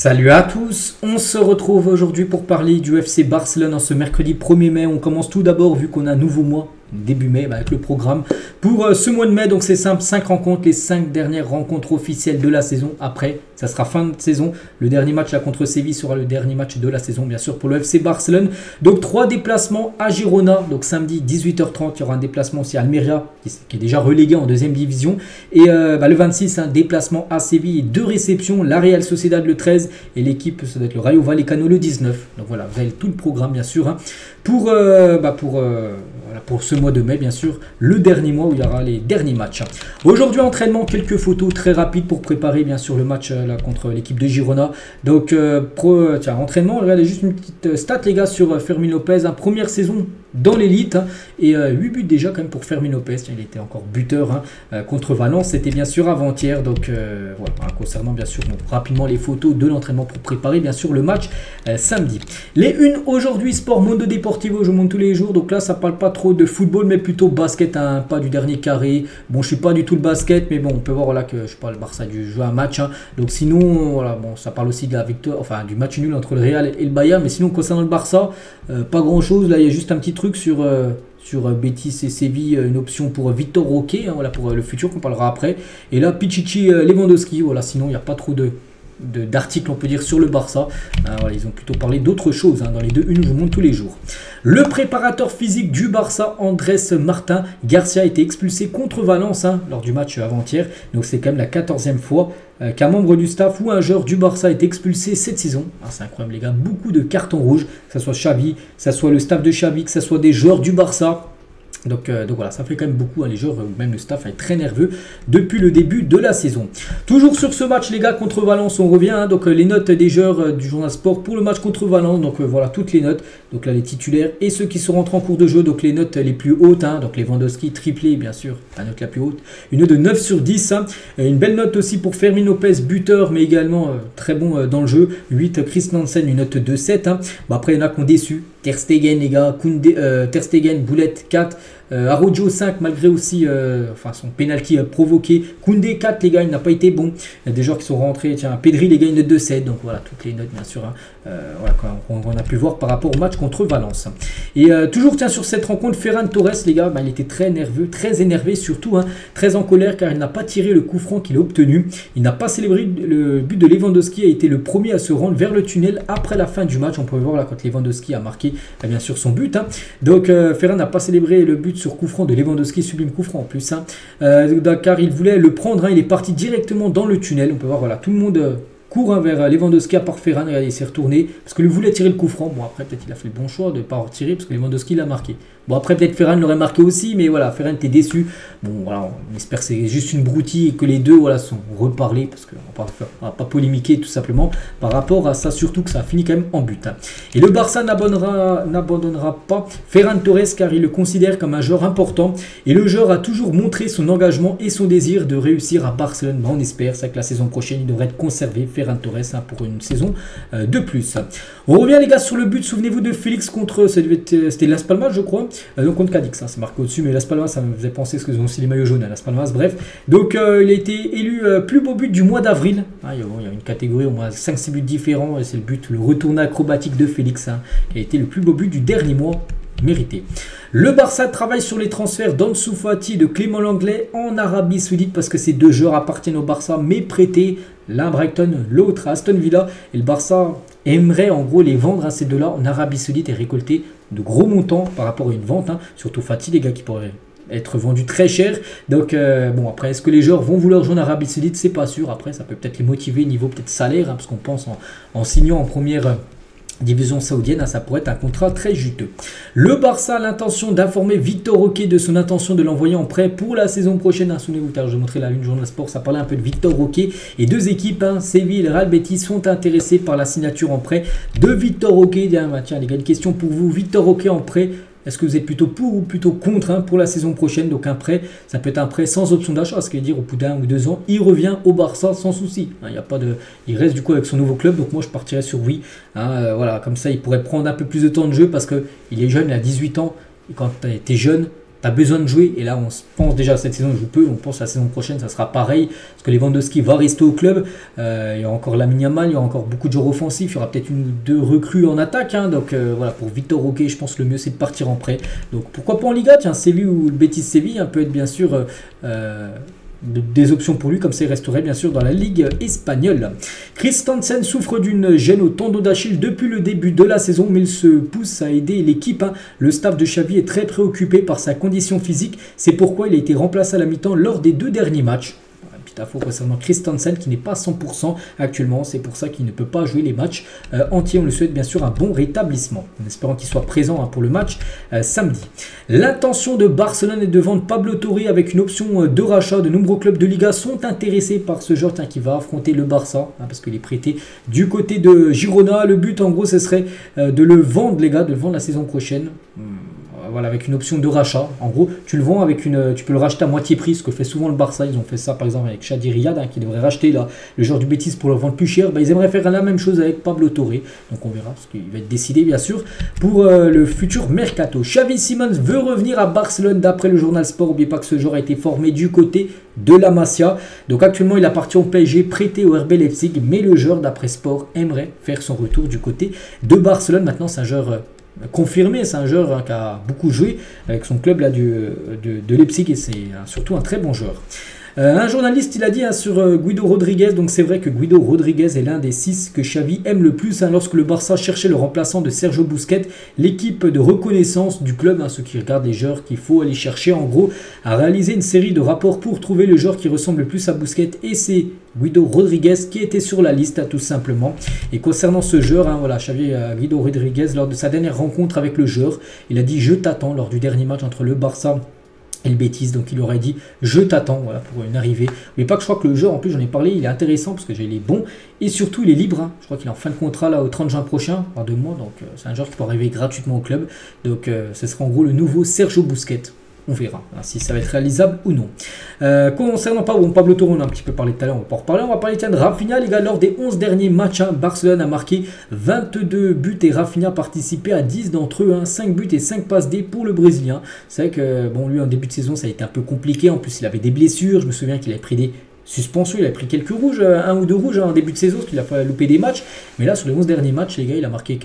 Salut à tous, on se retrouve aujourd'hui pour parler du FC Barcelone en ce mercredi 1er mai. On commence tout d'abord, vu qu'on a un nouveau mois, début mai, avec le programme. Pour ce mois de mai, donc c'est simple, 5 rencontres, les 5 dernières rencontres officielles de la saison. Après, ça sera fin de saison. Le dernier match là, contre Séville sera le dernier match de la saison, bien sûr, pour le FC Barcelone. Donc 3 déplacements à Girona, donc samedi 18h30, il y aura un déplacement aussi à Almeria, qui est déjà relégué en deuxième division. Et le 26, un déplacement à Séville et 2 réceptions, la Real Sociedad le 13 et l'équipe, ça doit être le Rayo Vallecano le 19. Donc voilà, vous avez tout le programme, bien sûr, hein, pour ce mois de mai, bien sûr, le dernier mois où il y aura les derniers matchs. Aujourd'hui, entraînement, quelques photos très rapides pour préparer, bien sûr, le match là, contre l'équipe de Girona. Donc, entraînement, regardez juste une petite stat, les gars, sur Fermín López, hein, première saison dans l'élite, hein, et 8 buts déjà quand même pour Fermín López. Il était encore buteur contre Valence, c'était bien sûr avant-hier. Donc, voilà, concernant bien sûr rapidement les photos de l'entraînement pour préparer bien sûr le match samedi. Les unes aujourd'hui, Sport Mundo Deportivo, je monte tous les jours. Donc là, ça parle pas trop de football, mais plutôt basket, hein, pas du dernier carré. Bon, je suis pas du tout le basket, mais bon, on peut voir là que je parle Barça du jeu un match. Hein. Donc sinon, voilà, bon, ça parle aussi de la victoire, enfin du match nul entre le Real et le Bayern. Mais sinon, concernant le Barça, pas grand chose. Là, il y a juste un petit truc sur Betis et Séville, une option pour Vitor Roque, hein, voilà, pour le futur qu'on parlera après. Et là, Pichichi, Lewandowski, voilà, sinon il n'y a pas trop d'articles, on peut dire, sur le Barça. Voilà, ils ont plutôt parlé d'autres choses, hein, dans les 2-1, je vous montre tous les jours. Le préparateur physique du Barça, Andrés Martin Garcia, a été expulsé contre Valence, hein, lors du match avant-hier. Donc c'est quand même la 14e fois qu'un membre du staff ou un joueur du Barça est expulsé cette saison. Ah, c'est incroyable, les gars, beaucoup de cartons rouges, que ce soit Xavi, que ce soit le staff de Xavi, que ce soit des joueurs du Barça. Donc voilà, ça fait quand même beaucoup, hein, les joueurs, même le staff est très nerveux depuis le début de la saison. Toujours sur ce match, les gars, contre Valence, on revient, hein, donc les notes des joueurs du journal Sport pour le match contre Valence. Donc voilà, toutes les notes, donc là les titulaires et ceux qui sont rentrés en cours de jeu, donc les notes les plus hautes, hein, donc Lewandowski triplé, bien sûr, la note la plus haute, une note de 9 sur 10, hein, une belle note aussi pour Fermín López, buteur, mais également très bon dans le jeu, 8, Chris Nansen, une note de 7, hein. Bon, après il y en a qui ont déçu, Ter Stegen, les gars, Ter Stegen, Boulette 4, Araujo 5, malgré aussi son penalty provoqué. Koundé 4, les gars, il n'a pas été bon. Il y a des joueurs qui sont rentrés. Tiens, Pedri, les gars, une note de 7. Donc voilà, toutes les notes, bien sûr, hein, voilà, on a pu voir par rapport au match contre Valence. Et toujours, tiens, sur cette rencontre, Ferran Torres, les gars, il était très nerveux, très énervé, surtout, hein, très en colère, car il n'a pas tiré le coup franc qu'il a obtenu. Il n'a pas célébré le but de Lewandowski, a été le premier à se rendre vers le tunnel après la fin du match. On peut voir là quand Lewandowski a marqué, bien sûr, son but. Hein. Donc Ferran n'a pas célébré le but sur coup franc de Lewandowski, sublime coup franc en plus, hein, car il voulait le prendre, hein, il est parti directement dans le tunnel. On peut voir, voilà, tout le monde court, hein, vers Lewandowski, à part Ferran. Regardez, il s'est retourné parce qu'il voulait tirer le coup franc. Bon, après peut-être il a fait le bon choix de ne pas retirer parce que Lewandowski l'a marqué. Bon, après peut-être Ferran l'aurait marqué aussi, mais voilà, Ferran était déçu. Bon, voilà, on espère que c'est juste une broutille et que les deux, voilà, sont reparlés, parce qu'on va pas polémiquer tout simplement par rapport à ça, surtout que ça a fini quand même en but, hein. Et le Barça n'abandonnera pas Ferran Torres, car il le considère comme un joueur important et le joueur a toujours montré son engagement et son désir de réussir à Barcelone. On espère ça que la saison prochaine il devrait être conservé, Ferran Torres, hein, pour une saison de plus. On revient, les gars, sur le but. Souvenez-vous de Félix contre, c'était Las Palmas, je crois. Donc contre Cadix, hein, c'est marqué au-dessus, mais Las Palmas, ça me faisait penser, parce qu'ils ont aussi les maillots jaunes à Las Palmas, bref. Donc il a été élu plus beau but du mois d'avril. Ah, il y a une catégorie, au moins 5-6 buts différents, et c'est le retourné acrobatique de Félix, hein, qui a été le plus beau but du dernier mois, mérité. Le Barça travaille sur les transferts d'Ansu Fati et de Clément Lenglet en Arabie Saoudite, parce que ces deux joueurs appartiennent au Barça, mais prêtés, l'un Brighton, l'autre à Aston Villa, et le Barça aimerait en gros les vendre à ces deux-là en Arabie Saoudite et récolter de gros montants par rapport à une vente, hein, surtout Fati, les gars, qui pourraient être vendus très cher. Donc bon, après, est-ce que les joueurs vont vouloir jouer en Arabie Saoudite? C'est pas sûr. Après, ça peut peut-être les motiver niveau peut-être salaire, hein, parce qu'on pense en signant en première division saoudienne, hein, ça pourrait être un contrat très juteux. Le Barça a l'intention d'informer Vitor Roque de son intention de l'envoyer en prêt pour la saison prochaine, hein. Souvenez-vous, je vais montrer la une journal sport, ça parlait un peu de Vitor Roque, et deux équipes, hein, Séville et Real Betis, sont intéressées par la signature en prêt de Vitor Roque. Tiens, les gars, une question pour vous, Vitor Roque en prêt, est-ce que vous êtes plutôt pour ou plutôt contre, hein, pour la saison prochaine? Donc un prêt, ça peut être un prêt sans option d'achat, ce qui veut dire au bout d'1 ou 2 ans, il revient au Barça sans souci, hein, y a pas de, il reste du coup avec son nouveau club, donc moi je partirais sur oui, hein, voilà, comme ça il pourrait prendre un peu plus de temps de jeu, parce qu'il est jeune, il a 18 ans, et quand tu es jeune, tu as besoin de jouer. Et là, on pense déjà cette saison, il joue peu. On pense la saison prochaine, ça sera pareil. Parce que Lewandowski va rester au club. Il y aura encore Lamine Yamal, il y aura encore beaucoup de joueurs offensifs. Il y aura peut-être une ou deux recrues en attaque. Hein. Donc voilà, pour Victor Roque, je pense que le mieux c'est de partir en prêt. Donc pourquoi pas en Liga? Tiens, Séville ou le Betis Séville peut être bien sûr des options pour lui, comme ça il resterait bien sûr dans la Ligue espagnole. Christensen souffre d'une gêne au tendon d'Achille depuis le début de la saison, mais il se pousse à aider l'équipe. Le staff de Xavi est très préoccupé par sa condition physique, c'est pourquoi il a été remplacé à la mi-temps lors des 2 derniers matchs. Info concernant Christensen qui n'est pas à 100% actuellement, c'est pour ça qu'il ne peut pas jouer les matchs entiers. On lui souhaite bien sûr un bon rétablissement en espérant qu'il soit présent pour le match samedi. L'intention de Barcelone est de vendre Pablo Torre avec une option de rachat. De nombreux clubs de Liga sont intéressés par ce joueur qui va affronter le Barça parce qu'il est prêté du côté de Girona. Le but en gros ce serait de le vendre les gars, de le vendre la saison prochaine. Voilà, avec une option de rachat. En gros, tu le vends avec tu peux le racheter à moitié prix, ce que fait souvent le Barça. Ils ont fait ça par exemple avec Chadi Riyad, qui devrait racheter là, le joueur du Betis pour le vendre plus cher. Ils aimeraient faire la même chose avec Pablo Torre. Donc on verra, parce qu'il va être décidé bien sûr pour le futur mercato. Xavi Simons veut revenir à Barcelone d'après le journal Sport. N'oubliez pas que ce joueur a été formé du côté de la Masia. Donc actuellement il appartient au PSG, prêté au RB Leipzig, mais le joueur d'après Sport aimerait faire son retour du côté de Barcelone. Maintenant c'est un joueur confirmé, c'est un joueur qui a beaucoup joué avec son club là, de Leipzig et c'est surtout un très bon joueur. Un journaliste il a dit sur Guido Rodriguez, donc c'est vrai que Guido Rodriguez est l'un des 6 que Xavi aime le plus. Lorsque le Barça cherchait le remplaçant de Sergio Busquets, l'équipe de reconnaissance du club, ceux qui regardent les joueurs qu'il faut aller chercher en gros, a réalisé une série de rapports pour trouver le joueur qui ressemble le plus à Busquets et c'est Guido Rodriguez qui était sur la liste tout simplement. Et concernant ce joueur, voilà, Xavi Guido Rodriguez lors de sa dernière rencontre avec le joueur, il a dit je t'attends lors du dernier match entre le Barça et le Betis, donc il aurait dit je t'attends voilà, pour une arrivée. Mais pas que je crois que le jeu, en plus j'en ai parlé, il est intéressant parce que il est bon et surtout il est libre. Je crois qu'il est en fin de contrat là au 30 juin prochain, dans 2 mois, donc c'est un joueur qui peut arriver gratuitement au club. Donc ce sera en gros le nouveau Sergio Busquets. On verra si ça va être réalisable ou non. Concernant Pablo Torre, on a un petit peu parlé tout à l'heure, on va pas en reparler. On va parler de Rafinha, les gars. Lors des 11 derniers matchs, Barcelone a marqué 22 buts et Rafinha a participé à 10 d'entre eux. 5 buts et 5 passes D pour le Brésilien. C'est vrai que lui en début de saison ça a été un peu compliqué. En plus il avait des blessures. Je me souviens qu'il avait pris des suspensions, il a pris quelques rouges, 1 ou 2 rouges en début de saison parce qu'il a fait loupé des matchs. Mais là sur les 11 derniers matchs, les gars, il a marqué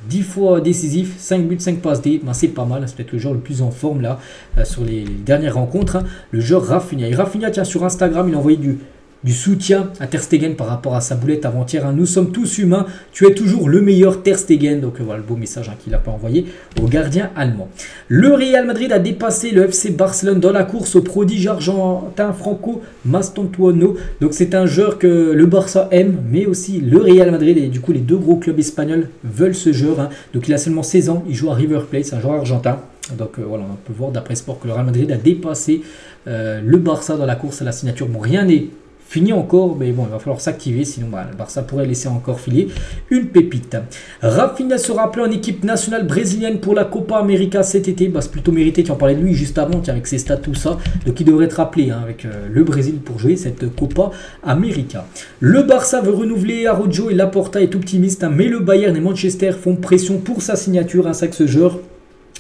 10 fois décisif, 5 buts, 5 passes D, c'est pas mal, c'est peut-être le joueur le plus en forme là sur les dernières rencontres, le joueur Rafinha. Et Rafinha, tiens, sur Instagram, il a envoyé du soutien à Ter Stegen par rapport à sa boulette avant-hier. Nous sommes tous humains, tu es toujours le meilleur Ter Stegen. Donc voilà le beau message qu'il a pas envoyé au gardien allemand. Le Real Madrid a dépassé le FC Barcelone dans la course au prodige argentin Franco Mastantuono. Donc c'est un joueur que le Barça aime, mais aussi le Real Madrid et du coup les 2 gros clubs espagnols veulent ce joueur. Donc il a seulement 16 ans, il joue à River Plate, c'est un joueur argentin. Donc voilà, on peut voir d'après Sport que le Real Madrid a dépassé le Barça dans la course à la signature. Bon, rien n'est fini encore, mais bon, il va falloir s'activer, sinon le Barça pourrait laisser encore filer une pépite. Rafinha sera appelé en équipe nationale brésilienne pour la Copa América cet été. C'est plutôt mérité, tu en parlais de lui juste avant, avec ses stats, tout ça. Donc il devrait être appelé avec le Brésil pour jouer cette Copa América. Le Barça veut renouveler Araujo et Laporta est optimiste, mais le Bayern et Manchester font pression pour sa signature. C'est vrai que ce joueur,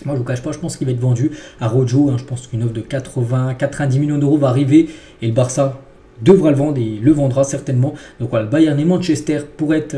moi je ne vous cache pas, je pense qu'il va être vendu à Araujo. Je pense qu'une offre de 90 millions d'euros va arriver et le Barça devra le vendre et le vendra certainement. Donc voilà, le Bayern et Manchester pourraient être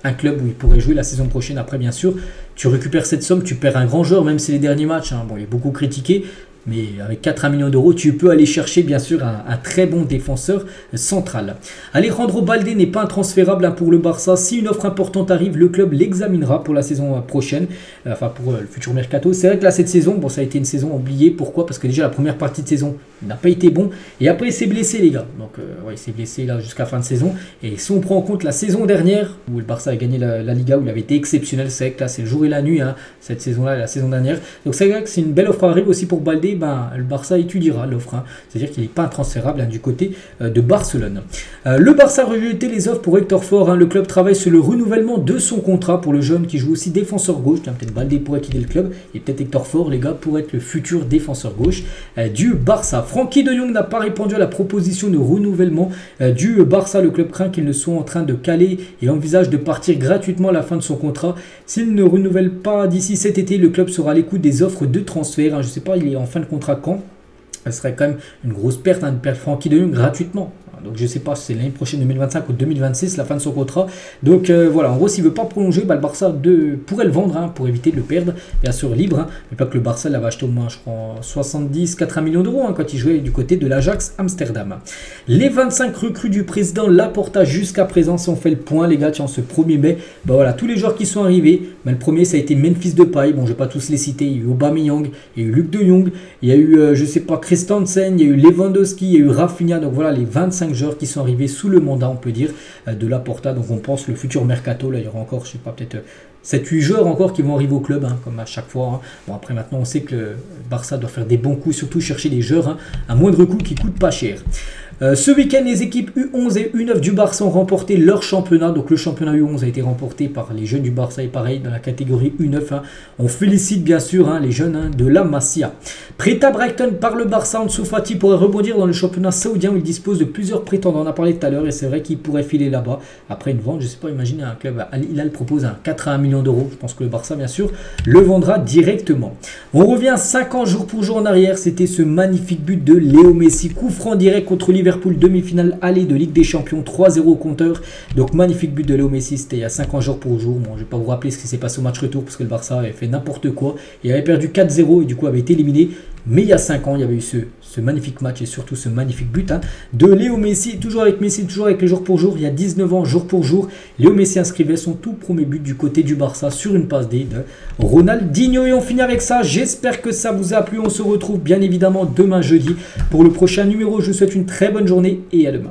un club où il pourrait jouer la saison prochaine. Après bien sûr, tu récupères cette somme, tu perds un grand joueur, même si les derniers matchs, il est beaucoup critiqué. Mais avec 4 millions d'euros, tu peux aller chercher bien sûr un très bon défenseur central. Alejandro Balde n'est pas intransférable pour le Barça. Si une offre importante arrive, le club l'examinera pour la saison prochaine, pour le futur mercato. C'est vrai que là, cette saison, ça a été une saison oubliée. Pourquoi? Parce que déjà, la première partie de saison n'a pas été bon. Et après, il s'est blessé, les gars. Donc, il s'est blessé là jusqu'à fin de saison. Et si on prend en compte la saison dernière, où le Barça a gagné la Liga, où il avait été exceptionnel, c'est vrai que là, c'est le jour et la nuit, cette saison-là et la saison dernière. Donc, c'est vrai que c'est une belle offre arrive aussi pour Balde. Le Barça étudiera l'offre, c'est-à-dire qu'il n'est pas intransférable du côté de Barcelone. Le Barça a rejeté les offres pour Hector Ford. Le club travaille sur le renouvellement de son contrat pour le jeune qui joue aussi défenseur gauche. Peut-être Balde pourrait quitter le club et peut-être Hector Ford, les gars, pourrait être le futur défenseur gauche du Barça. Frankie de Jong n'a pas répondu à la proposition de renouvellement du Barça. Le club craint qu'ils ne soient en train de caler et envisage de partir gratuitement à la fin de son contrat. S'il ne renouvelle pas d'ici cet été, le club sera à l'écoute des offres de transfert. Je ne sais pas, il est en fin fin de contrat quand? Ce serait quand même une grosse perte, hein, de perdre Frenkie de Jong gratuitement. Donc je ne sais pas si c'est l'année prochaine 2025 ou 2026, la fin de son contrat. Donc voilà, en gros, s'il ne veut pas prolonger, bah, le Barça pourrait le vendre, hein, pour éviter de le perdre, bien sûr libre. Hein. Mais pas que le Barça l'avait acheté au moins, je crois, 70-80 millions d'euros, hein, quand il jouait du côté de l'Ajax Amsterdam. Les 25 recrues du président Laporta jusqu'à présent, si on fait le point, les gars, tiens, ce 1er mai, bah voilà, tous les joueurs qui sont arrivés. Mais le premier, ça a été Memphis Depay. Bon, je ne vais pas tous les citer. Il y a eu Aubameyang, il y a eu Luc de Jong, il y a eu, je ne sais pas, Christensen, il y a eu Lewandowski, il y a eu Rafinha. Donc voilà, les 25 joueurs qui sont arrivés sous le mandat, on peut dire, de Laporta. Donc on pense le futur mercato, là il y aura encore, je sais pas, peut-être 7-8 joueurs encore qui vont arriver au club, hein, comme à chaque fois. Hein. Bon, après maintenant on sait que le Barça doit faire des bons coups, surtout chercher des joueurs, hein, à moindre coût qui coûtent pas cher. Ce week-end, les équipes U11 et U9 du Barça ont remporté leur championnat. Donc le championnat U11 a été remporté par les jeunes du Barça et pareil dans la catégorie U9. Hein. On félicite bien sûr, hein, les jeunes, hein, de la Masia. Prêt à Brighton par le Barça, Ansu Fati pourrait rebondir dans le championnat saoudien où il dispose de plusieurs prétendants. On en a parlé tout à l'heure et c'est vrai qu'il pourrait filer là-bas après une vente. Je ne sais pas, imaginez un club, Al Hilal propose un 80 millions d'euros. Je pense que le Barça, bien sûr, le vendra directement. On revient 5 ans jour pour jour en arrière. C'était ce magnifique but de Léo Messi. Coup franc direct contre Liverpool. Demi-finale aller de Ligue des Champions, 3-0 au compteur. Donc magnifique but de Léo Messi, c'était il y a 5 ans jour pour jour. Bon, je ne vais pas vous rappeler ce qui s'est passé au match retour parce que le Barça avait fait n'importe quoi. Il avait perdu 4-0 et du coup avait été éliminé. Mais il y a 5 ans, il y avait eu ce magnifique match et surtout ce magnifique but, hein, de Léo Messi, toujours avec Messi, toujours avec le jour pour jour. Il y a 19 ans, jour pour jour, Léo Messi inscrivait son tout premier but du côté du Barça sur une passe D de Ronaldinho. Et on finit avec ça. J'espère que ça vous a plu. On se retrouve bien évidemment demain jeudi pour le prochain numéro. Je vous souhaite une très bonne journée et à demain.